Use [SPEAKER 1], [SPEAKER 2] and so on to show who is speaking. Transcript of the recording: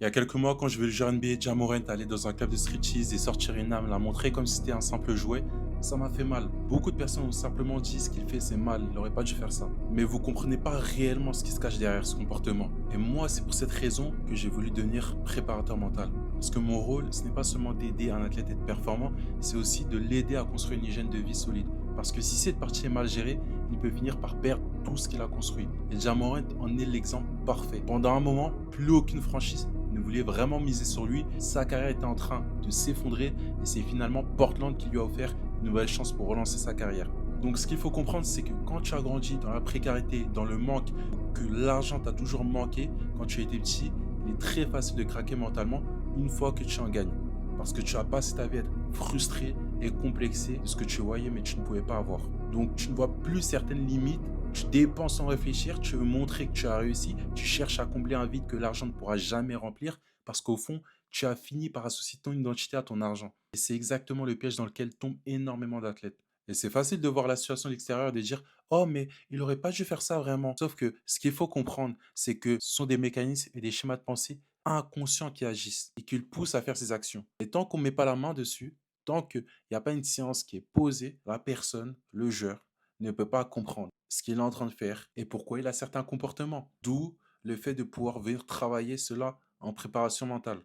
[SPEAKER 1] Il y a quelques mois, quand je vu le joueur NBA Ja Morant aller dans un club de striptease et sortir une arme, la montrer comme si c'était un simple jouet, ça m'a fait mal. Beaucoup de personnes ont simplement dit ce qu'il fait, c'est mal, il n'aurait pas dû faire ça. Mais vous comprenez pas réellement ce qui se cache derrière ce comportement. Et moi, c'est pour cette raison que j'ai voulu devenir préparateur mental. Parce que mon rôle, ce n'est pas seulement d'aider un athlète à être performant, c'est aussi de l'aider à construire une hygiène de vie solide. Parce que si cette partie est mal gérée, il peut finir par perdre tout ce qu'il a construit. Et Ja Morant en est l'exemple parfait. Pendant un moment, plus aucune franchise ne voulait vraiment miser sur lui. Sa carrière était en train de s'effondrer et c'est finalement Portland qui lui a offert une nouvelle chance pour relancer sa carrière. Donc ce qu'il faut comprendre, c'est que quand tu as grandi dans la précarité, dans le manque, que l'argent t'a toujours manqué quand tu étais petit, il est très facile de craquer mentalement une fois que tu en gagnes. Parce que tu as passé ta vie à être frustré et complexé de ce que tu voyais mais tu ne pouvais pas avoir. Donc tu ne vois plus certaines limites, tu dépenses sans réfléchir, tu veux montrer que tu as réussi, tu cherches à combler un vide que l'argent ne pourra jamais remplir parce qu'au fond, tu as fini par associer ton identité à ton argent. Et c'est exactement le piège dans lequel tombent énormément d'athlètes. Et c'est facile de voir la situation de l'extérieur et de dire oh, mais il aurait pas dû faire ça vraiment. Sauf que ce qu'il faut comprendre, c'est que ce sont des mécanismes et des schémas de pensée inconscients qui agissent et qui le poussent à faire ces actions. Et tant qu'on ne met pas la main dessus, tant qu'il n'y a pas une séance qui est posée, la personne, le joueur, ne peut pas comprendre ce qu'il est en train de faire et pourquoi il a certains comportements. D'où le fait de pouvoir venir travailler cela en préparation mentale.